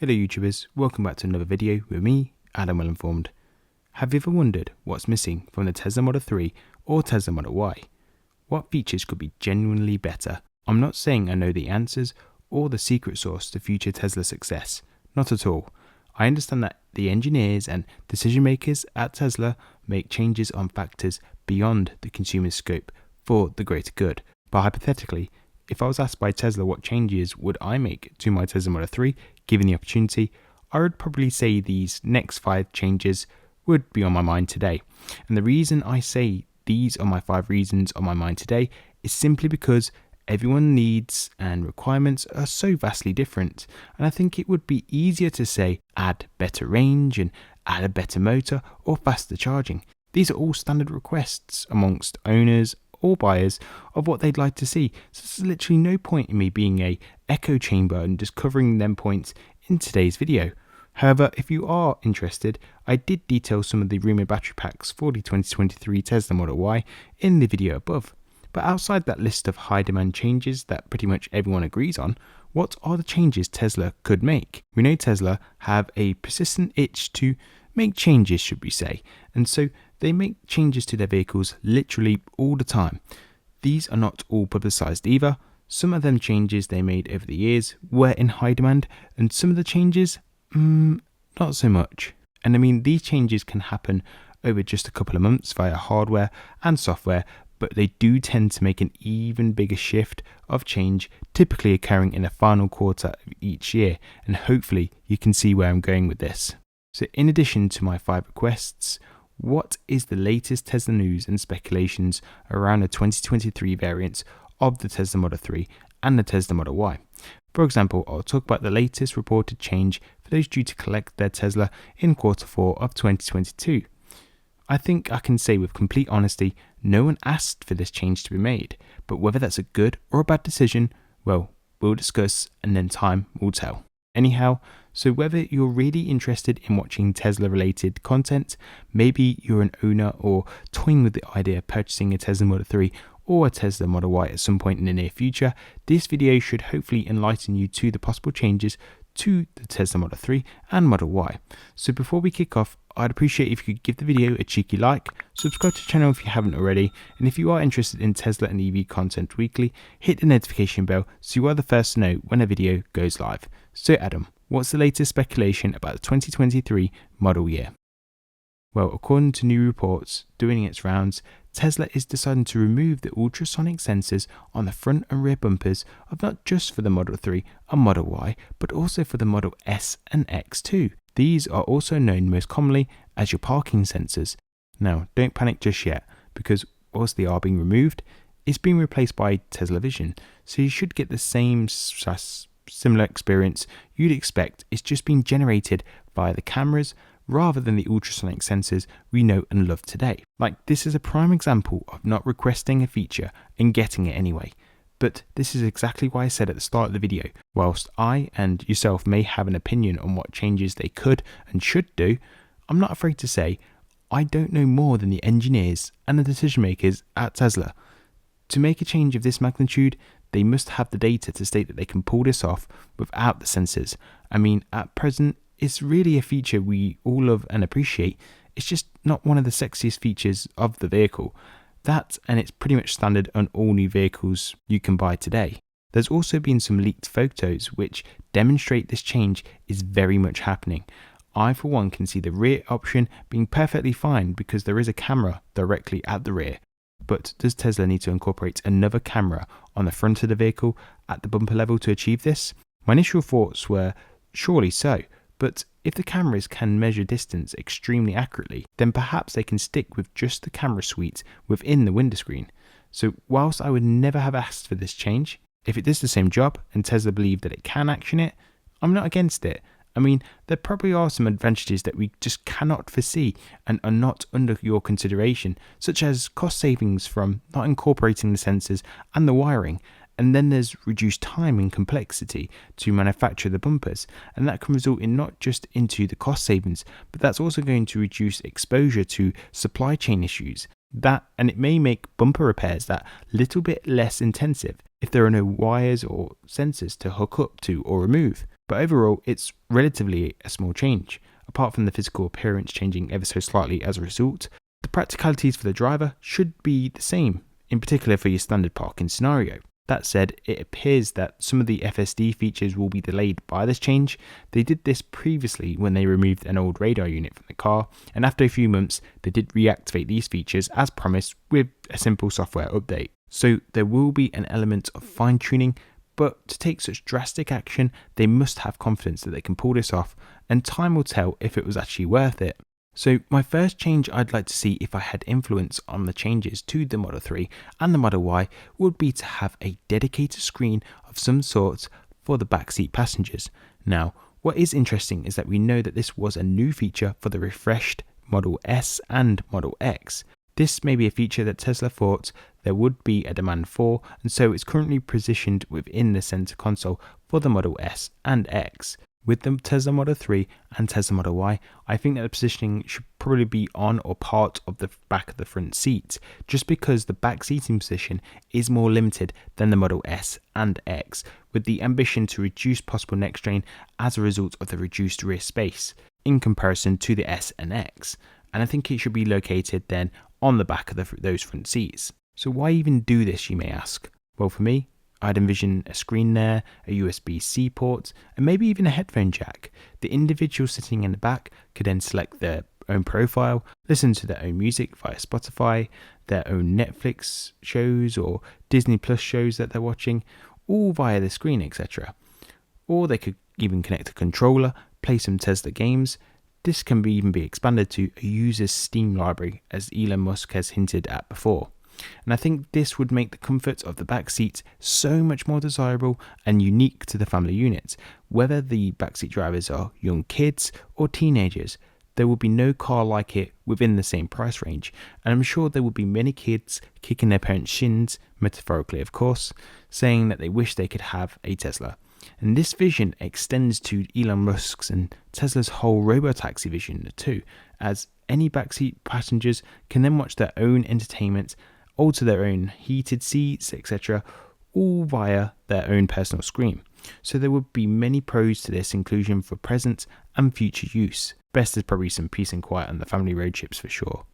Hello YouTubers, welcome back to another video with me, Adam Well Informed. Have you ever wondered what's missing from the Tesla Model 3 or Tesla Model Y? What features could be genuinely better? I'm not saying I know the answers or the secret sauce to future Tesla success, not at all. I understand that the engineers and decision makers at Tesla make changes on factors beyond the consumer's scope for the greater good. But hypothetically, if I was asked by Tesla what changes would I make to my Tesla Model 3 given the opportunity, I would probably say these next 5 changes would be on my mind today. And the reason I say these are my 5 reasons on my mind today is simply because everyone's needs and requirements are so vastly different, and I think it would be easier to say add better range and add a better motor or faster charging. These are all standard requests amongst owners or buyers of what they'd like to see, so there's literally no point in me being a echo chamber and just covering them points in today's video. However, if you are interested, I did detail some of the rumoured battery packs for the 2023 Tesla Model Y in the video above. But outside that list of high demand changes that pretty much everyone agrees on, what are the changes Tesla could make? We know Tesla have a persistent itch to make changes, should we say, and so they make changes to their vehicles literally all the time. These are not all publicised either. Some of them changes they made over the years were in high demand, and some of the changes, not so much. And I mean, these changes can happen over just a couple of months via hardware and software, but they do tend to make an even bigger shift of change, typically occurring in the final quarter of each year, and hopefully you can see where I'm going with this. So in addition to my 5 requests, what is the latest Tesla news and speculations around the 2023 variants of the Tesla Model 3 and the Tesla Model Y? For example, I'll talk about the latest reported change for those due to collect their Tesla in Q4 of 2022. I think I can say with complete honesty, no one asked for this change to be made, but whether that's a good or a bad decision, well, we'll discuss and then time will tell. Anyhow, so whether you're really interested in watching Tesla related content, maybe you're an owner or toying with the idea of purchasing a Tesla Model 3 or a Tesla Model Y at some point in the near future, this video should hopefully enlighten you to the possible changes to the Tesla Model 3 and Model Y. So before we kick off, I'd appreciate if you could give the video a cheeky like, subscribe to the channel if you haven't already, and if you are interested in Tesla and EV content weekly, hit the notification bell so you are the first to know when a video goes live. So Adam, what's the latest speculation about the 2023 model year? Well, according to new reports doing its rounds, Tesla is deciding to remove the ultrasonic sensors on the front and rear bumpers of not just for the Model 3 and Model Y, but also for the Model S and X too. These are also known most commonly as your parking sensors. Now, don't panic just yet, because whilst they are being removed, it's being replaced by Tesla Vision, so you should get the same similar experience you'd expect. It's just being generated via the cameras rather than the ultrasonic sensors we know and love today. Like, this is a prime example of not requesting a feature and getting it anyway. But this is exactly why I said at the start of the video, whilst I and yourself may have an opinion on what changes they could and should do, I'm not afraid to say I don't know more than the engineers and the decision makers at Tesla. To make a change of this magnitude, they must have the data to state that they can pull this off without the sensors. I mean, at present, it's really a feature we all love and appreciate. It's just not one of the sexiest features of the vehicle. That, and it's pretty much standard on all new vehicles you can buy today. There's also been some leaked photos which demonstrate this change is very much happening. I for one can see the rear option being perfectly fine because there is a camera directly at the rear. But does Tesla need to incorporate another camera on the front of the vehicle at the bumper level to achieve this? My initial thoughts were surely so, but if the cameras can measure distance extremely accurately, then perhaps they can stick with just the camera suite within the window screen. So whilst I would never have asked for this change, if it does the same job and Tesla believe that it can action it, I'm not against it. I mean, there probably are some advantages that we just cannot foresee and are not under your consideration, such as cost savings from not incorporating the sensors and the wiring. And then there's reduced time and complexity to manufacture the bumpers, and that can result in not just into the cost savings, but that's also going to reduce exposure to supply chain issues. And it may make bumper repairs that little bit less intensive if there are no wires or sensors to hook up to or remove. but overall it's relatively a small change. Apart from the physical appearance changing ever so slightly as a result, the practicalities for the driver should be the same, in particular for your standard parking scenario. That said, it appears that some of the FSD features will be delayed by this change. They did this previously when they removed an old radar unit from the car, and after a few months they did reactivate these features as promised with a simple software update. So there will be an element of fine-tuning, but to take such drastic action they must have confidence that they can pull this off, and time will tell if it was actually worth it. So my first change I'd like to see if I had influence on the changes to the Model 3 and the Model Y would be to have a dedicated screen of some sort for the backseat passengers. Now, what is interesting is that we know that this was a new feature for the refreshed Model S and Model X. This may be a feature that Tesla thought there would be a demand for, and so it's currently positioned within the center console for the Model S and X. With the Tesla Model 3 and Tesla Model Y, I think that the positioning should probably be on or part of the back of the front seat, just because the back seating position is more limited than the Model S and X, with the ambition to reduce possible neck strain as a result of the reduced rear space, in comparison to the S and X. And I think it should be located then on the back of those front seats. So why even do this, you may ask? Well, for me, I'd envision a screen there, a USB-C port, and maybe even a headphone jack. The individual sitting in the back could then select their own profile, listen to their own music via Spotify, their own Netflix shows or Disney Plus shows that they're watching, all via the screen, etc. Or they could even connect a controller, play some Tesla games. This can even be expanded to a user's Steam library, as Elon Musk has hinted at before. And I think this would make the comfort of the back seat so much more desirable and unique to the family unit. Whether the backseat drivers are young kids or teenagers, there will be no car like it within the same price range, and I'm sure there will be many kids kicking their parents' shins, metaphorically of course, saying that they wish they could have a Tesla. And this vision extends to Elon Musk's and Tesla's whole robotaxi vision too, as any backseat passengers can then watch their own entertainment, alter their own heated seats, etc., all via their own personal screen. So there would be many pros to this inclusion for present and future use. Best is probably some peace and quiet on the family road trips for sure.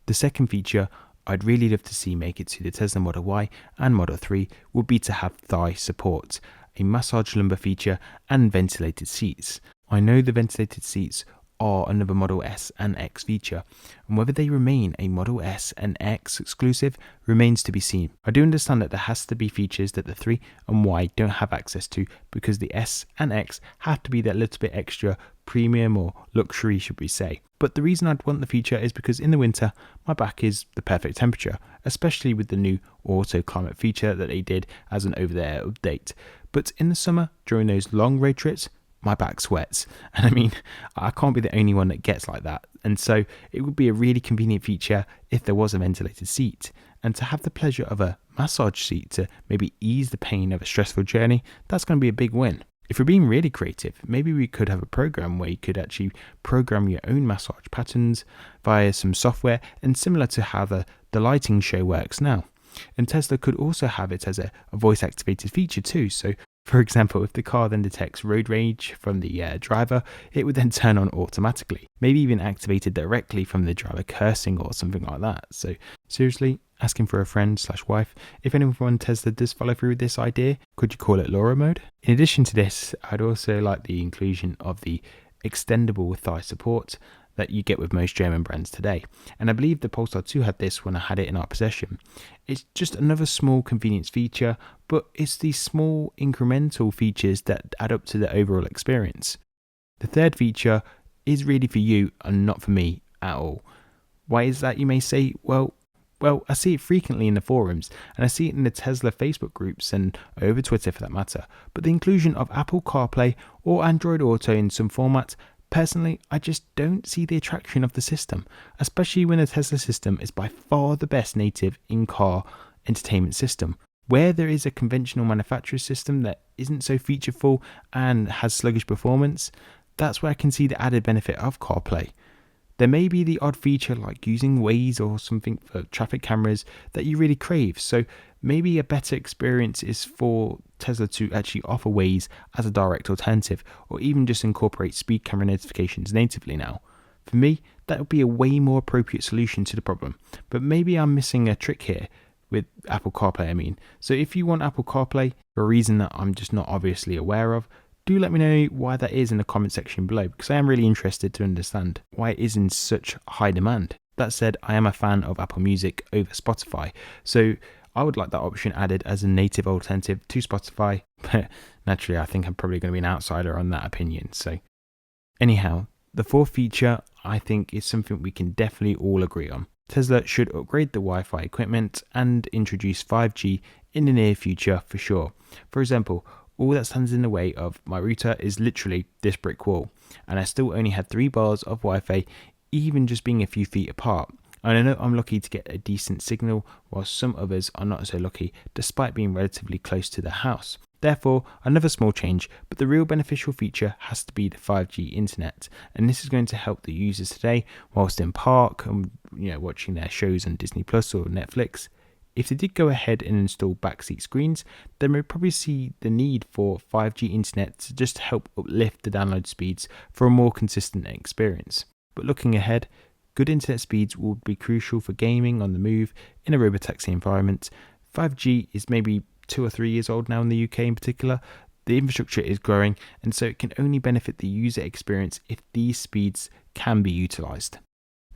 The second feature I'd really love to see make it to the Tesla Model Y and Model 3 would be to have thigh support, a massage lumbar feature, and ventilated seats. I know the ventilated seats are another Model S and X feature, and whether they remain a Model S and X exclusive remains to be seen. I do understand that there has to be features that the 3 and Y don't have access to, because the S and X have to be that little bit extra premium or luxury, should we say. But the reason I'd want the feature is because in the winter my back is the perfect temperature, especially with the new auto climate feature that they did as an over-the-air update. But in the summer, during those long road trips, my back sweats, and I mean, I can't be the only one that gets like that, and so it would be a really convenient feature if there was a ventilated seat. And to have the pleasure of a massage seat to maybe ease the pain of a stressful journey, that's going to be a big win. If we're being really creative, maybe we could have a program where you could actually program your own massage patterns via some software, and similar to how the lighting show works now. And Tesla could also have it as a voice activated feature too, so for example, if the car then detects road rage from the driver, it would then turn on automatically, maybe even activated directly from the driver cursing or something like that. So seriously, asking for a friend/wife, if anyone from Tesla does follow through with this idea, could you call it Laura mode? In addition to this, I'd also like the inclusion of the extendable thigh support that you get with most German brands today. And I believe the Polestar 2 had this when I had it in our possession. It's just another small convenience feature, but it's these small incremental features that add up to the overall experience. The third feature is really for you and not for me at all. Why is that, you may say? Well, I see it frequently in the forums, and I see it in the Tesla Facebook groups and over Twitter for that matter, but the inclusion of Apple Carplay or Android Auto in some format, personally, I just don't see the attraction of the system, especially when the Tesla system is by far the best native in-car entertainment system. Where there is a conventional manufacturer's system that isn't so featureful and has sluggish performance, that's where I can see the added benefit of CarPlay. There may be the odd feature like using Waze or something for traffic cameras that you really crave, so maybe a better experience is for Tesla to actually offer Waze as a direct alternative, or even just incorporate speed camera notifications natively now. For me, that would be a way more appropriate solution to the problem, but maybe I'm missing a trick here with Apple CarPlay, So if you want Apple CarPlay for a reason that I'm just not obviously aware of, do let me know why that is in the comment section below, because I am really interested to understand why it is in such high demand. That said, I am a fan of Apple Music over Spotify, so I would like that option added as a native alternative to Spotify, but naturally I think I'm probably going to be an outsider on that opinion. So anyhow, the fourth feature I think is something we can definitely all agree on. Tesla should upgrade the Wi-Fi equipment and introduce 5G in the near future for sure. For example, all that stands in the way of my router is literally this brick wall, and I still only had 3 bars of Wi-Fi, even just being a few feet apart. And I know I'm lucky to get a decent signal, while some others are not so lucky despite being relatively close to the house. Therefore, another small change, but the real beneficial feature has to be the 5G internet, and this is going to help the users today whilst in park and watching their shows on Disney Plus or Netflix. If they did go ahead and install backseat screens, then we'd probably see the need for 5G internet to just help uplift the download speeds for a more consistent experience. But looking ahead, good internet speeds will be crucial for gaming on the move in a robotaxi environment. 5G is maybe 2 or 3 years old now in the UK in particular. The infrastructure is growing, and so it can only benefit the user experience if these speeds can be utilised.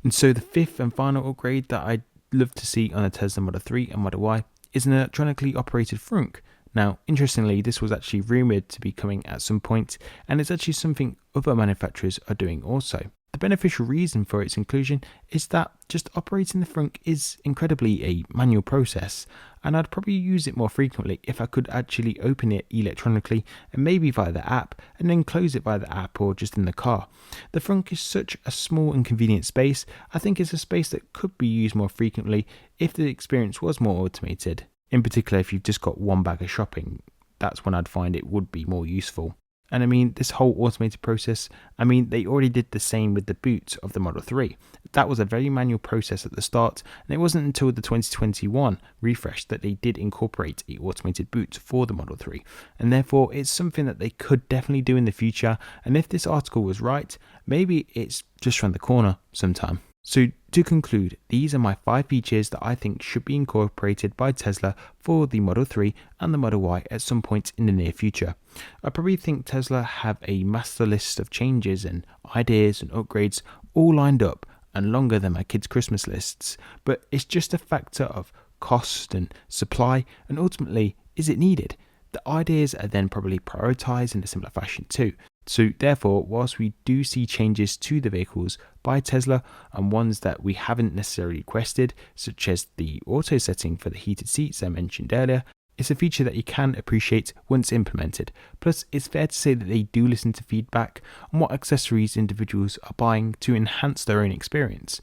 And so the fifth and final upgrade that I'd love to see on the Tesla Model 3 and Model Y is an electronically operated Frunk. Now, interestingly, this was actually rumoured to be coming at some point, and it's actually something other manufacturers are doing also. The beneficial reason for its inclusion is that just operating the Frunk is incredibly a manual process, and I'd probably use it more frequently if I could actually open it electronically and maybe via the app, and then close it via the app or just in the car. The Frunk is such a small and convenient space. I think it's a space that could be used more frequently if the experience was more automated. In particular, if you've just got one bag of shopping, that's when I'd find it would be more useful. And this whole automated process, they already did the same with the boot of the Model 3. That was a very manual process at the start, and it wasn't until the 2021 refresh that they did incorporate an automated boot for the Model 3. And therefore, it's something that they could definitely do in the future, and if this article was right, maybe it's just around the corner sometime. So to conclude, these are my 5 features that I think should be incorporated by Tesla for the Model 3 and the Model Y at some point in the near future. I probably think Tesla have a master list of changes and ideas and upgrades all lined up and longer than my kids' Christmas lists, but it's just a factor of cost and supply, and ultimately, is it needed? The ideas are then probably prioritised in a similar fashion too. So therefore, whilst we do see changes to the vehicles by Tesla and ones that we haven't necessarily requested, such as the auto setting for the heated seats I mentioned earlier, it's a feature that you can appreciate once implemented. Plus, it's fair to say that they do listen to feedback on what accessories individuals are buying to enhance their own experience.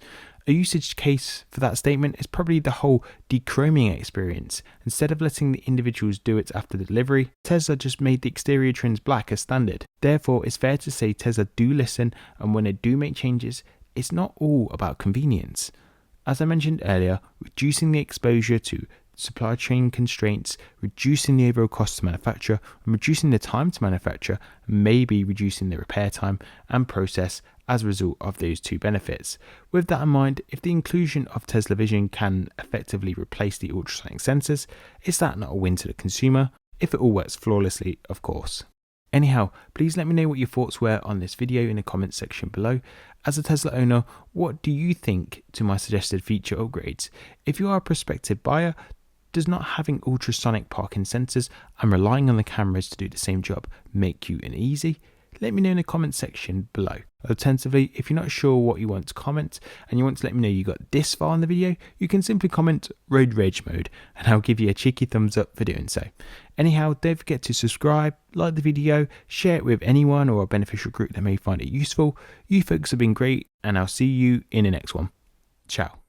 A usage case for that statement is probably the whole dechroming experience. Instead of letting the individuals do it after the delivery, Tesla just made the exterior trims black as standard. Therefore, it's fair to say Tesla do listen, and when they do make changes, it's not all about convenience. As I mentioned earlier, reducing the exposure to supply chain constraints, reducing the overall cost to manufacture, and reducing the time to manufacture, and maybe reducing the repair time and process as a result of those 2 benefits. With that in mind, if the inclusion of Tesla Vision can effectively replace the ultrasonic sensors, is that not a win to the consumer? If it all works flawlessly, of course. Anyhow, please let me know what your thoughts were on this video in the comments section below. As a Tesla owner, what do you think to my suggested feature upgrades? If you are a prospective buyer, does not having ultrasonic parking sensors and relying on the cameras to do the same job make you uneasy? Let me know in the comment section below. Alternatively, if you're not sure what you want to comment and you want to let me know you got this far in the video, you can simply comment road rage mode and I'll give you a cheeky thumbs up for doing so. Anyhow, don't forget to subscribe, like the video, share it with anyone or a beneficial group that may find it useful. You folks have been great, and I'll see you in the next one. Ciao.